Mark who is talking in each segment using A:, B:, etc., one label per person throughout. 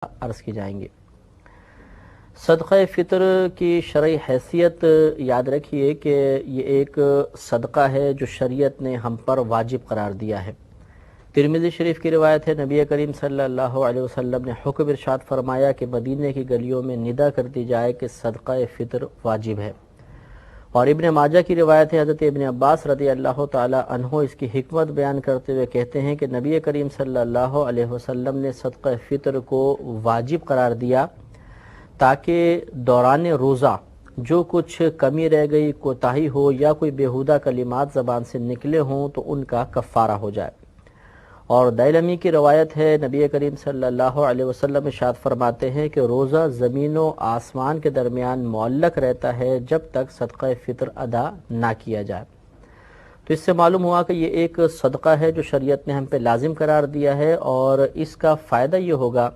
A: عرض کی جائیں گی۔ صدقہ فطر کی شرعی حیثیت یاد رکھیے کہ یہ ایک صدقہ ہے جو شریعت نے ہم پر واجب قرار دیا ہے۔ ترمذی شریف کی روایت ہے، نبی کریم صلی اللہ علیہ وسلم نے حکم ارشاد فرمایا کہ مدینے کی گلیوں میں ندا کر دی جائے کہ صدقہ فطر واجب ہے۔ اور ابن ماجہ کی روایت ہے، حضرت ابن عباس رضی اللہ تعالی عنہ اس کی حکمت بیان کرتے ہوئے کہتے ہیں کہ نبی کریم صلی اللہ علیہ وسلم نے صدقہ فطر کو واجب قرار دیا تاکہ دوران روزہ جو کچھ کمی رہ گئی، کوتاہی ہو یا کوئی بیہودہ کلمات زبان سے نکلے ہوں تو ان کا کفارہ ہو جائے۔ اور دائلمی کی روایت ہے، نبی کریم صلی اللہ علیہ وسلم ارشاد فرماتے ہیں کہ روزہ زمین و آسمان کے درمیان معلق رہتا ہے جب تک صدقہ فطر ادا نہ کیا جائے۔ تو اس سے معلوم ہوا کہ یہ ایک صدقہ ہے جو شریعت نے ہم پہ لازم قرار دیا ہے، اور اس کا فائدہ یہ ہوگا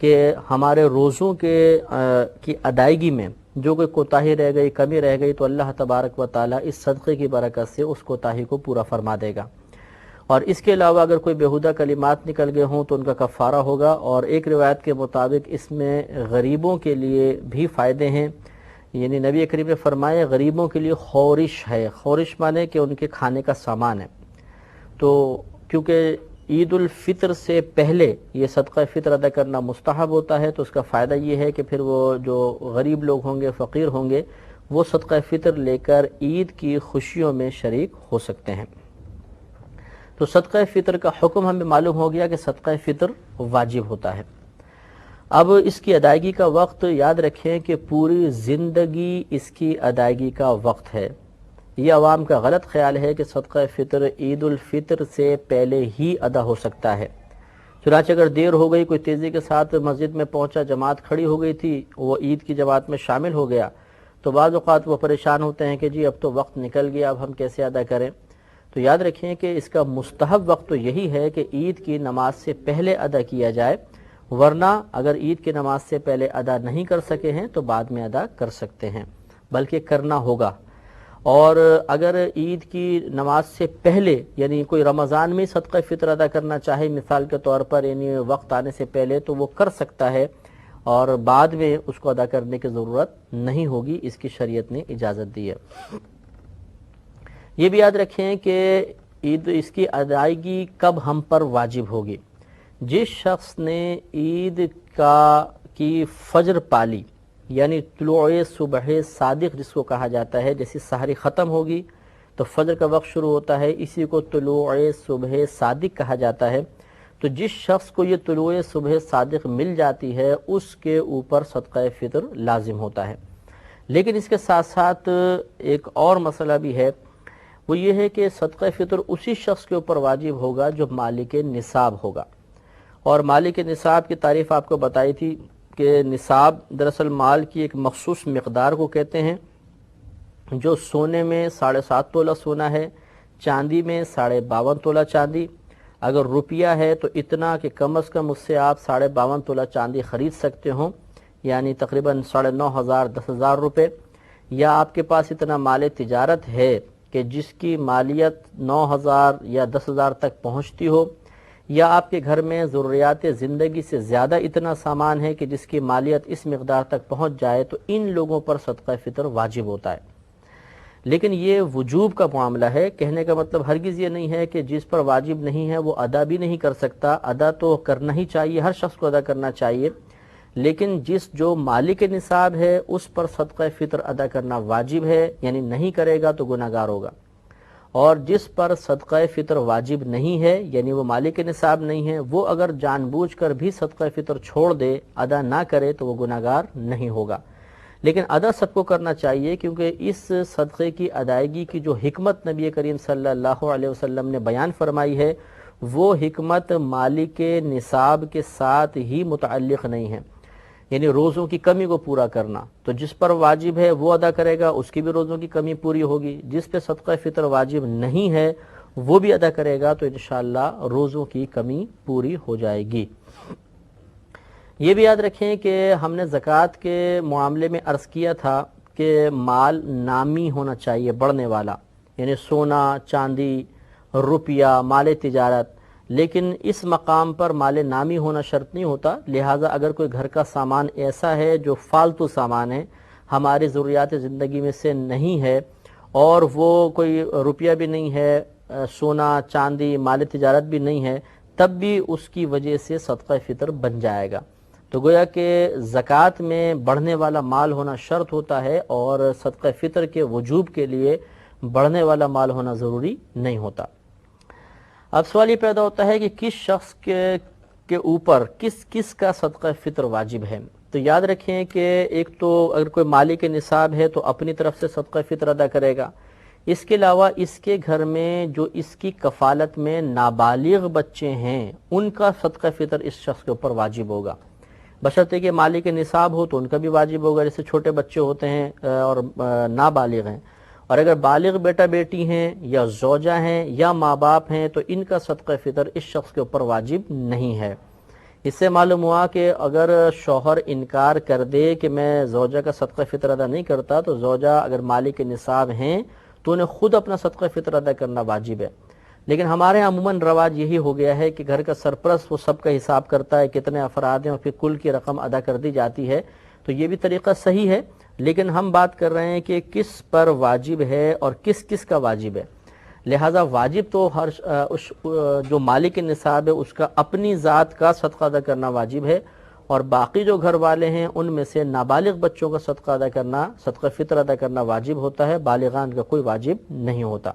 A: کہ ہمارے روزوں کی ادائیگی میں جو کوئی کوتاہی رہ گئی، کمی رہ گئی، تو اللہ تبارک و تعالیٰ اس صدقے کی برکت سے اس کوتاہی کو پورا فرما دے گا۔ اور اس کے علاوہ اگر کوئی بیہودہ کلمات نکل گئے ہوں تو ان کا کفارہ ہوگا۔ اور ایک روایت کے مطابق اس میں غریبوں کے لیے بھی فائدے ہیں، یعنی نبی کریم نے فرمایا غریبوں کے لیے خورش ہے۔ خورش مانے کہ ان کے کھانے کا سامان ہے۔ تو کیونکہ عید الفطر سے پہلے یہ صدقہ فطر ادا کرنا مستحب ہوتا ہے، تو اس کا فائدہ یہ ہے کہ پھر وہ جو غریب لوگ ہوں گے، فقیر ہوں گے، وہ صدقہ فطر لے کر عید کی خوشیوں میں شریک ہو سکتے ہیں۔ تو صدقہ فطر کا حکم ہمیں معلوم ہو گیا کہ صدقہ فطر واجب ہوتا ہے۔ اب اس کی ادائیگی کا وقت یاد رکھیں کہ پوری زندگی اس کی ادائیگی کا وقت ہے۔ یہ عوام کا غلط خیال ہے کہ صدقہ فطر عید الفطر سے پہلے ہی ادا ہو سکتا ہے۔ چنانچہ اگر دیر ہو گئی، کوئی تیزی کے ساتھ مسجد میں پہنچا، جماعت کھڑی ہو گئی تھی، وہ عید کی جماعت میں شامل ہو گیا، تو بعض اوقات وہ پریشان ہوتے ہیں کہ جی اب تو وقت نکل گیا، اب ہم کیسے ادا کریں؟ تو یاد رکھیں کہ اس کا مستحب وقت تو یہی ہے کہ عید کی نماز سے پہلے ادا کیا جائے، ورنہ اگر عید کی نماز سے پہلے ادا نہیں کر سکے ہیں تو بعد میں ادا کر سکتے ہیں، بلکہ کرنا ہوگا۔ اور اگر عید کی نماز سے پہلے یعنی کوئی رمضان میں صدقہ فطر ادا کرنا چاہے مثال کے طور پر، یعنی وقت آنے سے پہلے، تو وہ کر سکتا ہے، اور بعد میں اس کو ادا کرنے کی ضرورت نہیں ہوگی، اس کی شریعت نے اجازت دی ہے۔ یہ بھی یاد رکھیں کہ عید اس کی ادائیگی کب ہم پر واجب ہوگی۔ جس شخص نے عید کی فجر پالی، یعنی طلوع صبح صادق جس کو کہا جاتا ہے، جیسی سحری ختم ہوگی تو فجر کا وقت شروع ہوتا ہے، اسی کو طلوع صبح صادق کہا جاتا ہے۔ تو جس شخص کو یہ طلوع صبح صادق مل جاتی ہے اس کے اوپر صدقہ فطر لازم ہوتا ہے۔ لیکن اس کے ساتھ ساتھ ایک اور مسئلہ بھی ہے، وہ یہ ہے کہ صدقہ فطر اسی شخص کے اوپر واجب ہوگا جو مالک نصاب ہوگا۔ اور مالک نصاب کی تعریف آپ کو بتائی تھی کہ نصاب دراصل مال کی ایک مخصوص مقدار کو کہتے ہیں، جو سونے میں 7.5 تولہ سونا ہے، چاندی میں 52.5 تولہ چاندی، اگر روپیہ ہے تو اتنا کہ کم از کم اس سے آپ 52.5 تولہ چاندی خرید سکتے ہوں، یعنی تقریباً 9,500 10,000 روپے، یا آپ کے پاس اتنا مال تجارت ہے کہ جس کی مالیت 9,000 یا 10,000 تک پہنچتی ہو، یا آپ کے گھر میں ضروریات زندگی سے زیادہ اتنا سامان ہے کہ جس کی مالیت اس مقدار تک پہنچ جائے، تو ان لوگوں پر صدقہ فطر واجب ہوتا ہے۔ لیکن یہ وجوب کا معاملہ ہے، کہنے کا مطلب ہرگز یہ نہیں ہے کہ جس پر واجب نہیں ہے وہ ادا بھی نہیں کر سکتا۔ ادا تو کرنا ہی چاہیے، ہر شخص کو ادا کرنا چاہیے، لیکن جو مالک نصاب ہے اس پر صدقہ فطر ادا کرنا واجب ہے، یعنی نہیں کرے گا تو گناہ گار ہوگا۔ اور جس پر صدقہ فطر واجب نہیں ہے، یعنی وہ مالک نصاب نہیں ہے، وہ اگر جان بوجھ کر بھی صدقہ فطر چھوڑ دے، ادا نہ کرے، تو وہ گناہ گار نہیں ہوگا۔ لیکن ادا سب کو کرنا چاہیے، کیونکہ اس صدقے کی ادائیگی کی جو حکمت نبی کریم صلی اللہ علیہ وسلم نے بیان فرمائی ہے، وہ حکمت مالک نصاب کے ساتھ ہی متعلق نہیں ہے، یعنی روزوں کی کمی کو پورا کرنا۔ تو جس پر واجب ہے وہ ادا کرے گا، اس کی بھی روزوں کی کمی پوری ہوگی۔ جس پہ صدقہ فطر واجب نہیں ہے وہ بھی ادا کرے گا، تو انشاءاللہ روزوں کی کمی پوری ہو جائے گی۔ یہ بھی یاد رکھیں کہ ہم نے زکوٰۃ کے معاملے میں عرض کیا تھا کہ مال نامی ہونا چاہیے، بڑھنے والا، یعنی سونا، چاندی، روپیہ، مال تجارت، لیکن اس مقام پر مال نامی ہونا شرط نہیں ہوتا. لہٰذا اگر کوئی گھر کا سامان ایسا ہے جو فالتو سامان ہے، ہماری ضروریات زندگی میں سے نہیں ہے، اور وہ کوئی روپیہ بھی نہیں ہے، سونا چاندی مال تجارت بھی نہیں ہے، تب بھی اس کی وجہ سے صدقہ فطر بن جائے گا. تو گویا کہ زکوٰۃ میں بڑھنے والا مال ہونا شرط ہوتا ہے، اور صدقہ فطر کے وجوب کے لیے بڑھنے والا مال ہونا ضروری نہیں ہوتا. اب سوال یہ پیدا ہوتا ہے کہ کس شخص کے اوپر کس کا صدقہ فطر واجب ہے. تو یاد رکھیں کہ ایک تو اگر کوئی مالک نصاب ہے تو اپنی طرف سے صدقہ فطر ادا کرے گا. اس کے علاوہ اس کے گھر میں جو اس کی کفالت میں نابالغ بچے ہیں ان کا صدقہ فطر اس شخص کے اوپر واجب ہوگا، بشرطے کہ مالک نصاب ہو تو ان کا بھی واجب ہوگا، جیسے چھوٹے بچے ہوتے ہیں اور نابالغ ہیں. اور اگر بالغ بیٹا بیٹی ہیں یا زوجہ ہیں یا ماں باپ ہیں تو ان کا صدقہ فطر اس شخص کے اوپر واجب نہیں ہے. اس سے معلوم ہوا کہ اگر شوہر انکار کر دے کہ میں زوجہ کا صدقہ فطر ادا نہیں کرتا، تو زوجہ اگر مالک نصاب ہیں تو انہیں خود اپنا صدقہ فطر ادا کرنا واجب ہے. لیکن ہمارے یہاں عموماً رواج یہی ہو گیا ہے کہ گھر کا سرپرست وہ سب کا حساب کرتا ہے، کتنے افراد ہیں اور پھر کل کی رقم ادا کر دی جاتی ہے. تو یہ بھی طریقہ صحیح ہے، لیکن ہم بات کر رہے ہیں کہ کس پر واجب ہے اور کس کا واجب ہے. لہٰذا واجب تو جو مالک نصاب ہے اس کا اپنی ذات کا صدقہ ادا کرنا واجب ہے، اور باقی جو گھر والے ہیں ان میں سے نابالغ بچوں کا صدقہ فطر ادا کرنا واجب ہوتا ہے، بالغان کا کوئی واجب نہیں ہوتا.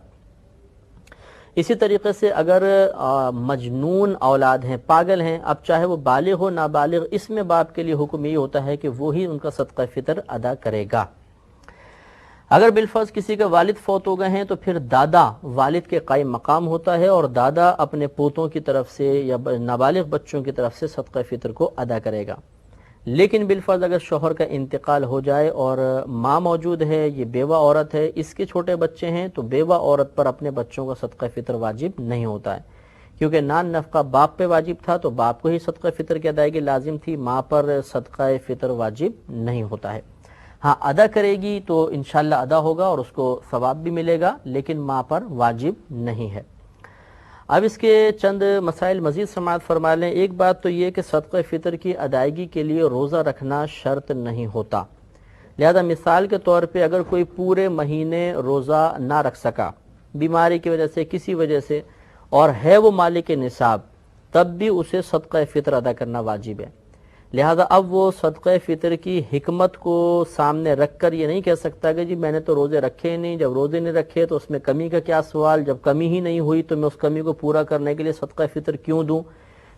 A: اسی طریقے سے اگر مجنون اولاد ہیں، پاگل ہیں، اب چاہے وہ بالغ ہو نابالغ، اس میں باپ کے لیے حکم یہ ہوتا ہے کہ وہی ان کا صدقہ فطر ادا کرے گا. اگر بالفرض کسی کے والد فوت ہو گئے ہیں تو پھر دادا والد کے قائم مقام ہوتا ہے، اور دادا اپنے پوتوں کی طرف سے یا نابالغ بچوں کی طرف سے صدقہ فطر کو ادا کرے گا. لیکن بالفرض اگر شوہر کا انتقال ہو جائے اور ماں موجود ہے، یہ بیوہ عورت ہے، اس کے چھوٹے بچے ہیں، تو بیوہ عورت پر اپنے بچوں کا صدقہ فطر واجب نہیں ہوتا ہے، کیونکہ نان نفقہ باپ پہ واجب تھا تو باپ کو ہی صدقہ فطر کی ادائیگی لازم تھی، ماں پر صدقہ فطر واجب نہیں ہوتا ہے. ہاں ادا کرے گی تو انشاءاللہ ادا ہوگا اور اس کو ثواب بھی ملے گا، لیکن ماں پر واجب نہیں ہے. اب اس کے چند مسائل مزید سماعت فرما لیں. ایک بات تو یہ کہ صدقہ فطر کی ادائیگی کے لیے روزہ رکھنا شرط نہیں ہوتا. لہذا مثال کے طور پہ اگر کوئی پورے مہینے روزہ نہ رکھ سکا بیماری کی وجہ سے، کسی وجہ سے، اور ہے وہ مالک نصاب، تب بھی اسے صدقہ فطر ادا کرنا واجب ہے. لہذا اب وہ صدقہ فطر کی حکمت کو سامنے رکھ کر یہ نہیں کہہ سکتا کہ جی میں نے تو روزے رکھے نہیں، جب روزے نہیں رکھے تو اس میں کمی کا کیا سوال، جب کمی ہی نہیں ہوئی تو میں اس کمی کو پورا کرنے کے لیے صدقہ فطر کیوں دوں.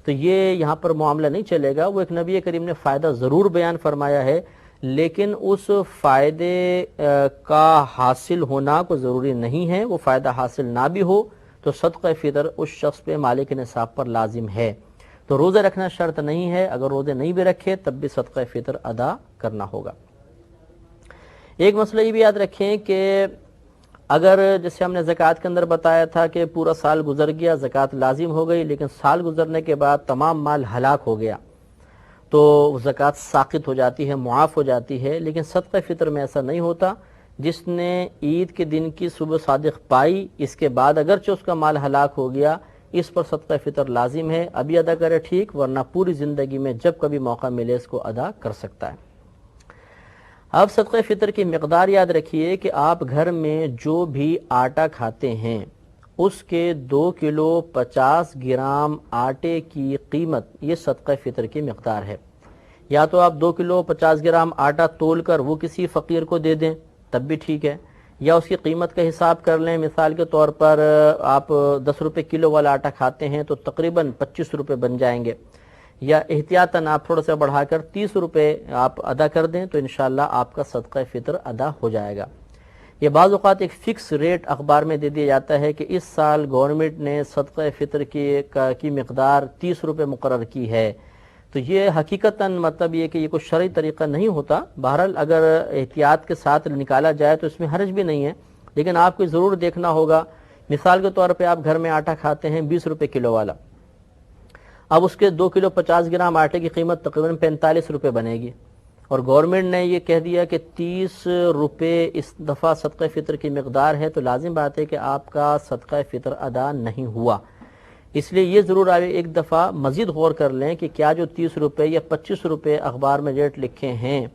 A: تو یہ یہاں پر معاملہ نہیں چلے گا. وہ ایک نبی کریم نے فائدہ ضرور بیان فرمایا ہے، لیکن اس فائدے کا حاصل ہونا کو ضروری نہیں ہے. وہ فائدہ حاصل نہ بھی ہو تو صدقہ فطر اس شخص پہ مالک نصاب پر لازم ہے. تو روزہ رکھنا شرط نہیں ہے، اگر روزے نہیں بھی رکھے تب بھی صدقہ فطر ادا کرنا ہوگا. ایک مسئلہ یہ بھی یاد رکھیں کہ اگر جیسے ہم نے زکوٰۃ کے اندر بتایا تھا کہ پورا سال گزر گیا، زکوٰۃ لازم ہو گئی، لیکن سال گزرنے کے بعد تمام مال ہلاک ہو گیا تو زکوٰۃ ساقط ہو جاتی ہے، معاف ہو جاتی ہے. لیکن صدقہ فطر میں ایسا نہیں ہوتا. جس نے عید کے دن کی صبح صادق پائی، اس کے بعد اگرچہ اس کا مال ہلاک ہو گیا، اس پر صدقہ فطر لازم ہے. ابھی ادا کرے ٹھیک، ورنہ پوری زندگی میں جب کبھی موقع ملے اس کو ادا کر سکتا ہے. اب صدقہ فطر کی مقدار یاد رکھیے کہ آپ گھر میں جو بھی آٹا کھاتے ہیں اس کے 2 کلو 50 گرام آٹے کی قیمت یہ صدقہ فطر کی مقدار ہے. یا تو آپ 2 کلو 50 گرام آٹا تول کر وہ کسی فقیر کو دے دیں تب بھی ٹھیک ہے، یا اس کی قیمت کا حساب کر لیں. مثال کے طور پر آپ 10 روپے کلو والا آٹا کھاتے ہیں تو تقریباً 25 روپے بن جائیں گے، یا احتیاطاً آپ تھوڑا سا بڑھا کر 30 روپے آپ ادا کر دیں تو انشاءاللہ آپ کا صدقہ فطر ادا ہو جائے گا. یہ بعض اوقات ایک فکس ریٹ اخبار میں دے دیا جاتا ہے کہ اس سال گورنمنٹ نے صدقہ فطر کی مقدار 30 روپے مقرر کی ہے. تو یہ حقیقتاً مطلب یہ کہ یہ کوئی شرعی طریقہ نہیں ہوتا. بہرحال اگر احتیاط کے ساتھ نکالا جائے تو اس میں حرج بھی نہیں ہے، لیکن آپ کو ضرور دیکھنا ہوگا. مثال کے طور پہ آپ گھر میں آٹا کھاتے ہیں 20 روپے کلو والا، اب اس کے 2 کلو 50 گرام آٹے کی قیمت تقریباً 45 روپے بنے گی، اور گورنمنٹ نے یہ کہہ دیا کہ 30 روپے اس دفعہ صدقہ فطر کی مقدار ہے، تو لازم بات ہے کہ آپ کا صدقہ فطر ادا نہیں ہوا. اس لیے یہ ضرور آپ ایک دفعہ مزید غور کر لیں کہ کیا جو 30 روپے یا 25 روپے اخبار میں ریٹ لکھے ہیں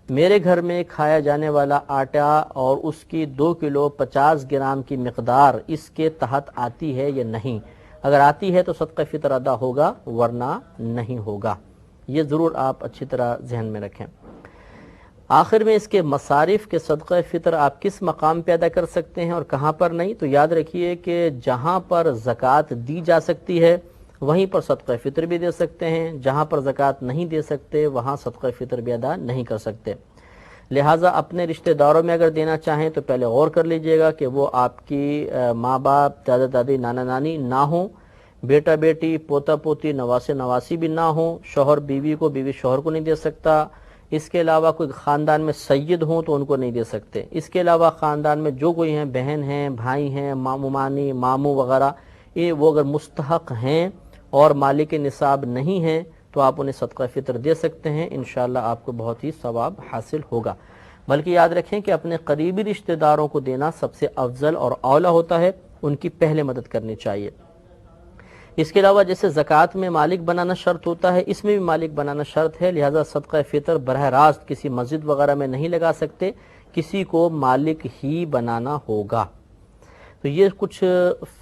A: میرے گھر میں کھایا جانے والا آٹا اور اس کی 2 کلو 50 گرام کی مقدار اس کے تحت آتی ہے یا نہیں. اگر آتی ہے تو صدقہ فطر ادا ہوگا ورنہ نہیں ہوگا. یہ ضرور آپ اچھی طرح ذہن میں رکھیں. آخر میں اس کے مصارف کے صدقہ فطر آپ کس مقام پہ ادا کر سکتے ہیں اور کہاں پر نہیں، تو یاد رکھیے کہ جہاں پر زکوٰۃ دی جا سکتی ہے وہیں پر صدقہ فطر بھی دے سکتے ہیں، جہاں پر زکوٰۃ نہیں دے سکتے وہاں صدقہ فطر بھی ادا نہیں کر سکتے. لہٰذا اپنے رشتہ داروں میں اگر دینا چاہیں تو پہلے غور کر لیجئے گا کہ وہ آپ کی ماں باپ، دادا دادی، نانا نانی نہ ہوں، بیٹا بیٹی، پوتا پوتی، نواسے نواسی بھی نہ ہوں، شوہر بیوی کو، بیوی شوہر کو نہیں دے سکتا. اس کے علاوہ کوئی خاندان میں سید ہوں تو ان کو نہیں دے سکتے. اس کے علاوہ خاندان میں جو کوئی ہیں، بہن ہیں، بھائی ہیں، ماموں مانی، ماموں وغیرہ، وہ اگر مستحق ہیں اور مالک نصاب نہیں ہیں تو آپ انہیں صدقہ فطر دے سکتے ہیں. انشاءاللہ آپ کو بہت ہی ثواب حاصل ہوگا. بلکہ یاد رکھیں کہ اپنے قریبی رشتہ داروں کو دینا سب سے افضل اور اولیٰ ہوتا ہے، ان کی پہلے مدد کرنی چاہیے. اس کے علاوہ جیسے زکوٰۃ میں مالک بنانا شرط ہوتا ہے، اس میں بھی مالک بنانا شرط ہے. لہذا صدقہ فطر براہ راست کسی مسجد وغیرہ میں نہیں لگا سکتے، کسی کو مالک ہی بنانا ہوگا. تو یہ کچھ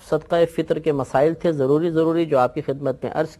A: صدقہ فطر کے مسائل تھے ضروری جو آپ کی خدمت میں عرض کی.